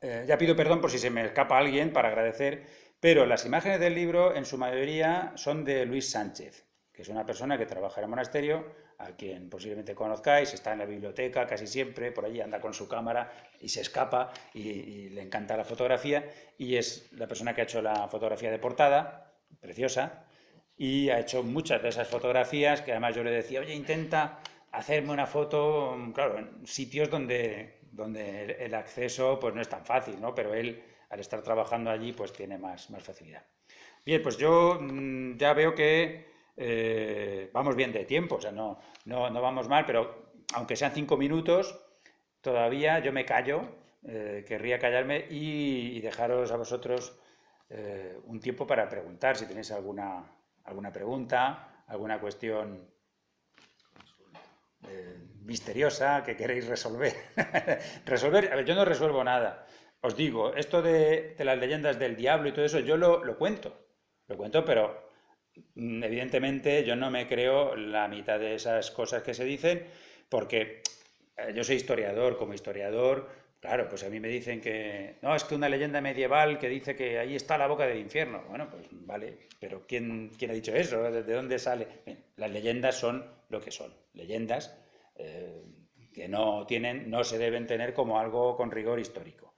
Ya pido perdón por si se me escapa alguien para agradecer, pero las imágenes del libro en su mayoría son de Luis Sánchez, que es una persona que trabaja en el monasterio, a quien posiblemente conozcáis, está en la biblioteca casi siempre, por allí anda con su cámara y se escapa y le encanta la fotografía, y es la persona que ha hecho la fotografía de portada, preciosa, y ha hecho muchas de esas fotografías que además yo le decía, oye, intenta hacerme una foto, claro, en sitios donde el acceso pues no es tan fácil, ¿no? Pero él, al estar trabajando allí, pues tiene más facilidad. Bien, pues yo ya veo que vamos bien de tiempo, o sea, no vamos mal, pero aunque sean 5 minutos, todavía yo me callo, querría callarme y dejaros a vosotros un tiempo para preguntar, si tenéis alguna pregunta, alguna cuestión misteriosa que queréis resolver. A ver, yo no resuelvo nada. Os digo, esto de las leyendas del diablo y todo eso, yo lo cuento, pero evidentemente yo no me creo la mitad de esas cosas que se dicen, porque yo soy historiador, como historiador, claro, pues a mí me dicen que no, es que una leyenda medieval que dice que ahí está la boca del infierno. Bueno, pues vale, pero ¿quién ha dicho eso? ¿De dónde sale? Bien, las leyendas son lo que son, leyendas que no se deben tener como algo con rigor histórico.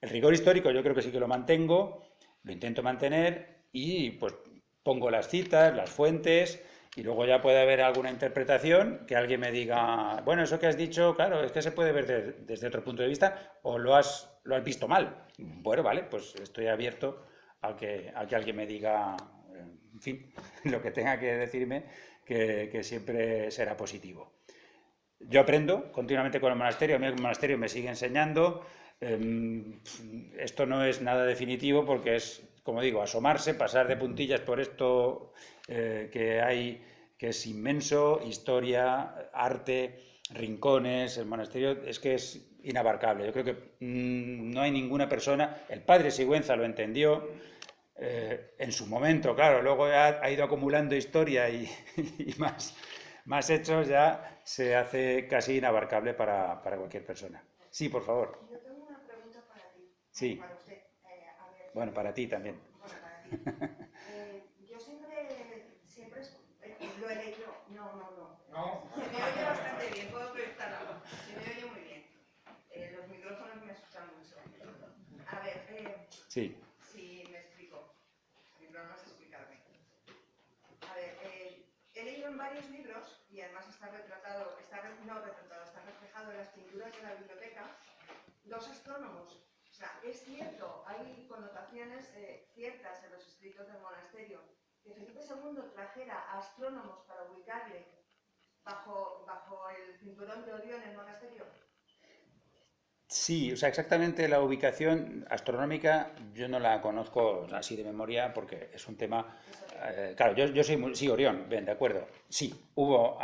El rigor histórico yo creo que sí que lo mantengo, lo intento mantener y pues pongo las citas, las fuentes y luego ya puede haber alguna interpretación que alguien me diga, bueno, eso que has dicho, claro, es que se puede ver desde otro punto de vista o lo has visto mal. Bueno, vale, pues estoy abierto a que alguien me diga, en fin, lo que tenga que decirme, que siempre será positivo. Yo aprendo continuamente con el monasterio, a mí el monasterio me sigue enseñando. Esto no es nada definitivo porque es, como digo, asomarse, pasar de puntillas por esto que hay, que es inmenso, historia, arte, rincones, el monasterio es que es inabarcable. Yo creo que no hay ninguna persona, el padre Sigüenza lo entendió, en su momento, claro, luego ya ha ido acumulando historia y más hechos, ya se hace casi inabarcable para cualquier persona. Sí, por favor. Yo tengo una pregunta para ti. Sí. Para usted. A ver, Bueno, para ti también. bueno, para ti. Yo siempre lo he leído. No. No. Se me oye bastante bien, puedo proyectar algo. Se me oye muy bien. Los micrófonos me asustan mucho. A ver, Sí. si me explico. Mi problema es explicarme. A ver, he leído en varios libros y además está reflejado en las pinturas de la biblioteca, dos astrónomos. O sea, es cierto, hay connotaciones ciertas en los escritos del monasterio, que Felipe II trajera a astrónomos para ubicarle bajo el cinturón de Orión en el monasterio. Sí, o sea, exactamente la ubicación astronómica yo no la conozco así de memoria porque es un tema... claro, yo soy... Sí, Orión, bien, de acuerdo. Sí, hubo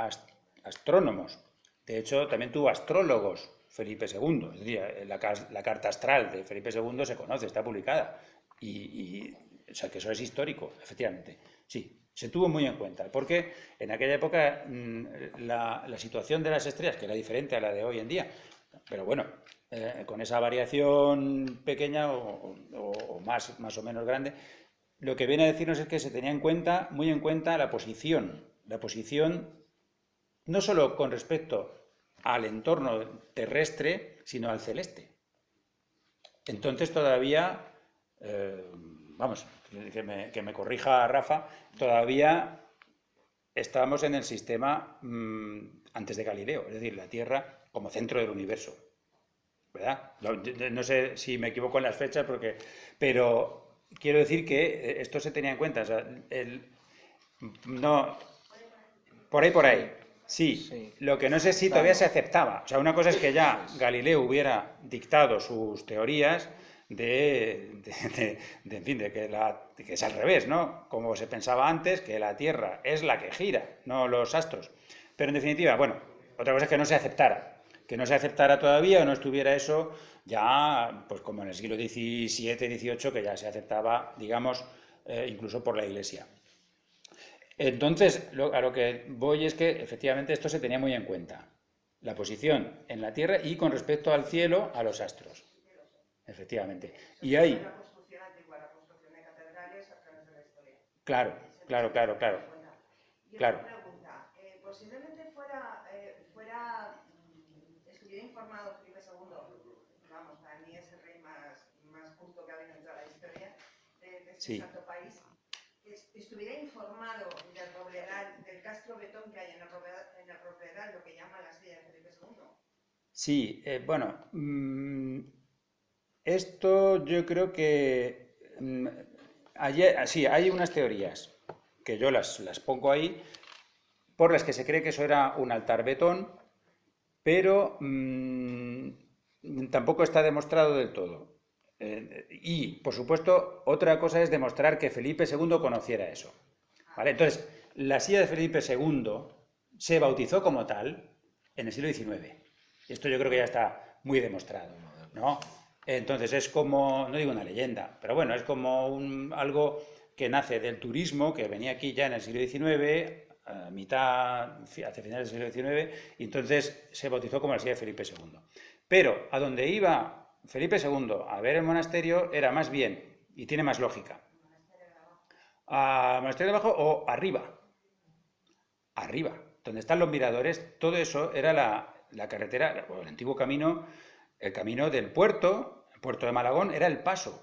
astrónomos. De hecho, también tuvo astrólogos Felipe II. Es decir, la carta astral de Felipe II se conoce, está publicada. O sea, que eso es histórico, efectivamente. Sí, se tuvo muy en cuenta. Porque en aquella época la situación de las estrellas, que era diferente a la de hoy en día, pero bueno, con esa variación pequeña o más o menos grande, lo que viene a decirnos es que se tenía muy en cuenta la posición no solo con respecto al entorno terrestre, sino al celeste. Entonces todavía, vamos, que me corrija Rafa, todavía estábamos en el sistema antes de Galileo, es decir, la Tierra como centro del universo, ¿verdad? No sé si me equivoco en las fechas, pero quiero decir que esto se tenía en cuenta. O sea, no, por ahí. Sí, lo que no sé si todavía se aceptaba. O sea, una cosa es que ya Galileo hubiera dictado sus teorías en fin, de que es al revés, ¿no? Como se pensaba antes, que la Tierra es la que gira, no los astros. Pero en definitiva, bueno, otra cosa es que no se aceptara todavía o no estuviera eso ya, pues como en el siglo XVII, XVIII, que ya se aceptaba, digamos, incluso por la Iglesia. Entonces, a lo que voy es que efectivamente esto se tenía muy en cuenta, la posición en la Tierra y con respecto al cielo, a los astros. Efectivamente. Y hay... La construcción antigua, la construcción de catedrales a través de la historia. Claro. Y otra pregunta, posiblemente estuviera informado Felipe II, vamos, para mí es el rey más culto que ha venido en toda la historia de este santo país, estuviera informado del Robledal, del Castro Betón que hay en el Robledal, lo que llaman la silla de Felipe II. Sí, bueno, esto yo creo que sí, hay unas teorías que yo las pongo ahí, por las que se cree que eso era un altar betón, pero tampoco está demostrado del todo. Y, por supuesto, otra cosa es demostrar que Felipe II conociera eso. ¿Vale? Entonces, la silla de Felipe II se bautizó como tal en el siglo XIX. Esto yo creo que ya está muy demostrado, ¿no? Entonces es como, no digo una leyenda, pero bueno, es como algo que nace del turismo, que venía aquí ya en el siglo XIX, a mitad, hacia finales del siglo XIX, y entonces se bautizó como la silla de Felipe II. Pero a donde iba Felipe II a ver el monasterio era más bien, y tiene más lógica, al monasterio de abajo o arriba. Arriba, donde están los miradores, todo eso era la carretera, o el antiguo camino, el camino del puerto, el puerto de Malagón, era el paso.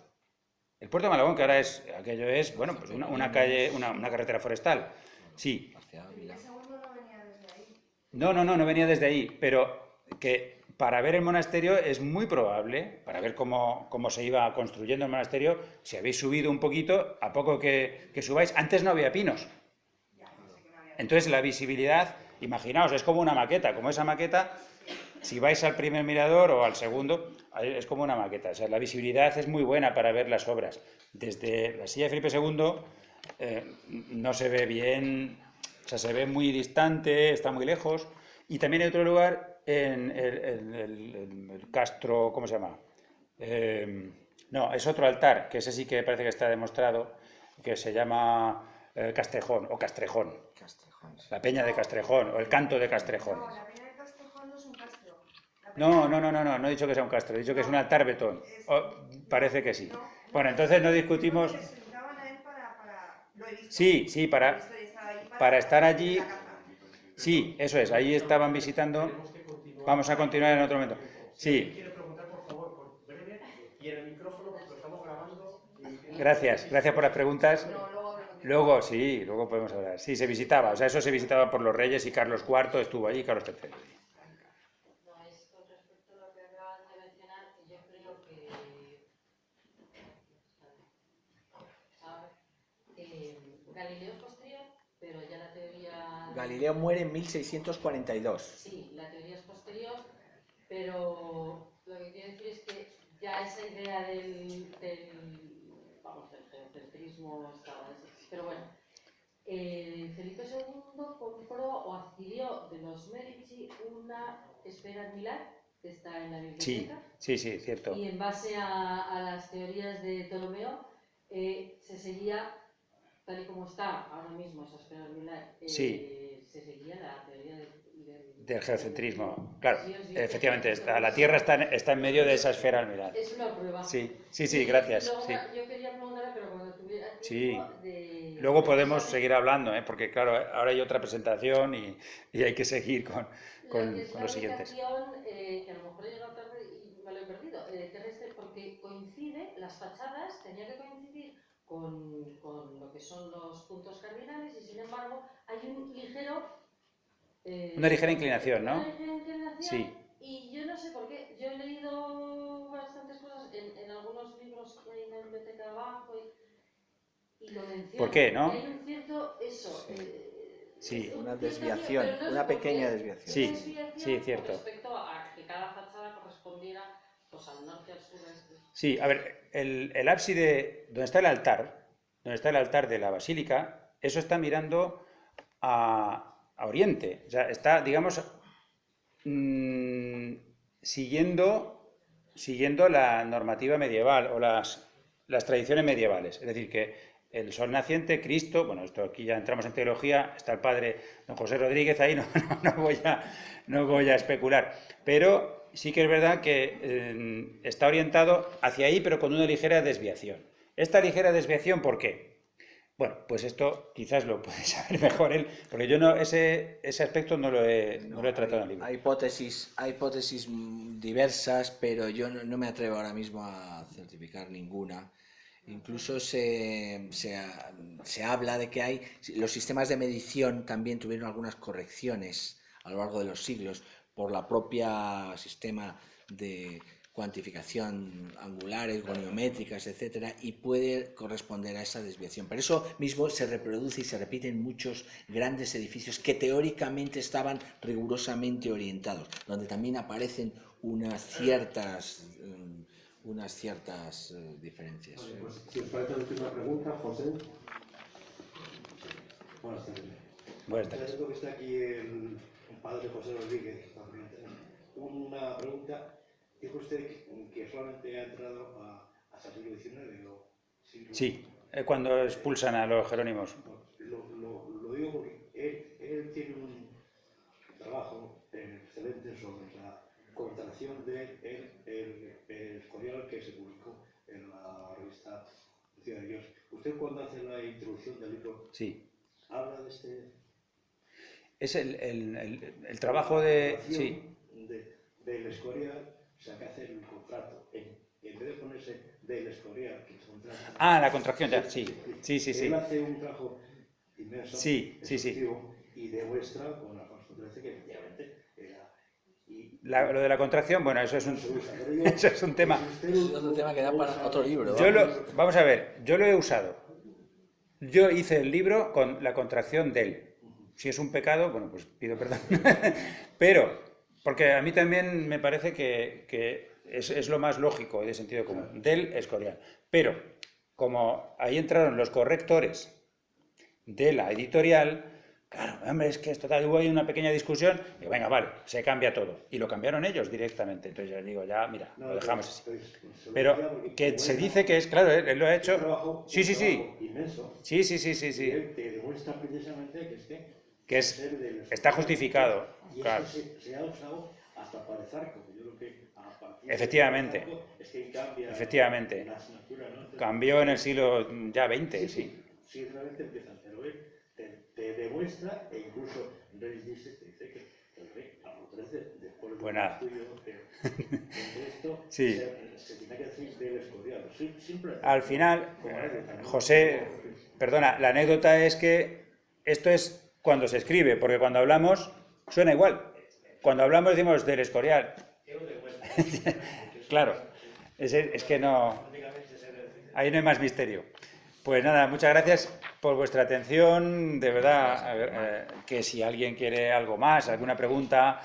El puerto de Malagón, que ahora es, aquello es, bueno, pues una calle, una carretera forestal. Sí. El segundo no venía desde ahí. No venía desde ahí, pero que para ver el monasterio es muy probable, para ver cómo se iba construyendo el monasterio, si habéis subido un poquito, a poco que subáis, antes no había pinos. Entonces la visibilidad, imaginaos, es como una maqueta, como esa maqueta, si vais al primer mirador o al segundo, es como una maqueta. O sea, la visibilidad es muy buena para ver las obras. Desde la silla de Felipe II no se ve bien, o sea, se ve muy distante, está muy lejos. Y también hay otro lugar en el Castro, ¿cómo se llama? No, es otro altar, que ese sí que parece que está demostrado, que se llama Castrejón o Castrejón. La peña de Castrejón o el canto de Castrejón. No, la peña de Castrejón no es un castro. No he dicho que sea un castro, he dicho que es un altar betón. Parece que sí. Bueno, entonces no discutimos. Se sentaban a él lo he visto. Sí, para estar allí. Sí, eso es, ahí estaban visitando. Vamos a continuar en otro momento. Sí. Quiero preguntar, por favor, por breve, y en el micrófono, porque lo estamos grabando. Gracias por las preguntas. Luego podemos hablar. Sí, se visitaba, o sea, eso se visitaba por los reyes y Carlos IV estuvo allí, Carlos III. No, es con respecto a lo que acaban de mencionar, yo creo que, Galileo es posterior, pero ya la teoría... Galileo muere en 1642. Sí, la teoría es posterior, pero lo que quiero decir es que ya esa idea del geocentrismo estaba... Pero bueno, Felipe II compró o adquirió de los Medici una esfera en Milán, que está en la biblioteca. Sí, cierto. Y en base a las teorías de Ptolomeo, se seguía, tal y como está ahora mismo esa esfera en Milán, se seguía la teoría del geocentrismo. Claro, efectivamente, la Tierra está en medio de esa esfera al mirar. Es una prueba. Sí, gracias. Luego, Sí. yo quería preguntar, pero cuando tuviera tiempo Sí. Luego podemos seguir hablando, porque claro, ahora hay otra presentación y hay que seguir con los siguientes. Que a lo mejor he llegado tarde y me lo he perdido, porque coincide, las fachadas tenía que coincidir con lo que son los puntos cardinales y sin embargo hay un ligero... una ligera inclinación, ¿no? Una ligera inclinación, sí. Y yo no sé por qué. Yo he leído bastantes cosas en algunos libros que hay en la biblioteca de abajo y lo mencionan. ¿Por qué, no? Y hay un cierto... Sí, una desviación, una pequeña desviación. Sí, cierto. Respecto a que cada fachada correspondiera pues, al norte, al sur, al este. Sí, a ver, el ábside, donde está el altar de la basílica, eso está mirando a oriente. O sea, está, digamos, siguiendo la normativa medieval o las tradiciones medievales. Es decir, que el sol naciente, Cristo, bueno, esto aquí ya entramos en teología, está el padre don José Rodríguez ahí, no voy a especular, pero sí que es verdad que está orientado hacia ahí, pero con una ligera desviación. Esta ligera desviación, ¿por qué? Bueno, pues esto quizás lo puede saber mejor él, porque yo ese aspecto no lo he tratado en el libro. Hay hipótesis diversas, pero yo no me atrevo ahora mismo a certificar ninguna. Incluso se habla de que los sistemas de medición también tuvieron algunas correcciones a lo largo de los siglos por la propia sistema de cuantificación angulares, goniométricas, etcétera, y puede corresponder a esa desviación. Pero eso mismo se reproduce y se repite en muchos grandes edificios que teóricamente estaban rigurosamente orientados, donde también aparecen unas ciertas diferencias. Vale, pues, si os parece la última pregunta, José. Buenas tardes. Buenas tardes. Ya tengo que está aquí el padre José Rodríguez también. Una pregunta. Dijo usted que solamente ha entrado hasta el siglo XIX o siglo... Sí, cuando expulsan a los jerónimos. Lo digo porque él tiene un trabajo excelente sobre la contracción del Escorial que se publicó en la revista Ciudad de Dios. Usted cuando hace la introducción del libro, Sí. habla de este... Es el trabajo de... Sí. Del Escorial, o sea, que hacer un contrato. En vez de ponerse del Escorial, que es un contrato... Ah, la contracción, ya, sí. Sí. Él hace un trabajo inmenso, Sí. y demuestra con Alfonso XIII que efectivamente era... Lo de la contracción, bueno, eso es un, eso es un tema. Es otro tema que da para otro libro. Vamos a ver, yo lo he usado. Yo hice el libro con la contracción del. Si es un pecado, bueno, pues pido perdón. Pero, porque a mí también me parece que es lo más lógico y de sentido común, del Escorial. Pero, como ahí entraron los correctores de la editorial, claro, hombre, es que es total, hubo ahí una pequeña discusión, y venga, vale, se cambia todo. Y lo cambiaron ellos directamente. Entonces yo digo, ya, mira, lo dejamos así. Pero que se dice que es, claro, él lo ha hecho. Sí. Inmenso. Sí. Y él te demuestra precisamente que está justificado. Y Claro. se ha usado hasta para el Zarco. Yo creo que a partir Efectivamente. del Zarco es que cambia Efectivamente. la asignatura, ¿no? Cambió en el siglo ya XX, sí. Sí, realmente empiezan, pero él te demuestra, e incluso Reyes dice que el rey, Pablo XIII, después Pues del nada. estudio de esto, Sí. se tiene que decir del Escorial. Simplemente. Al final, Como anécdota, ¿no? José, perdona, la anécdota es que esto es cuando se escribe, porque cuando hablamos suena igual. Cuando hablamos decimos del Escorial. Claro, es que no... Ahí no hay más misterio. Pues nada, muchas gracias por vuestra atención. De verdad, que si alguien quiere algo más, alguna pregunta,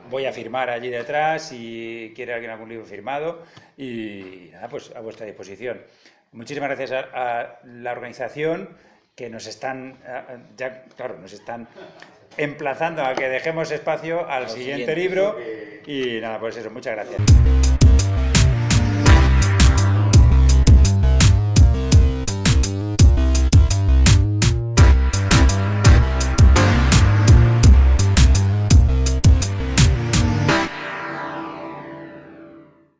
voy a firmar allí detrás. Si quiere alguien algún libro firmado. Y nada, pues a vuestra disposición. Muchísimas gracias a la organización que nos están, ya, claro, nos están emplazando a que dejemos espacio al siguiente libro. Y nada, pues eso, muchas gracias.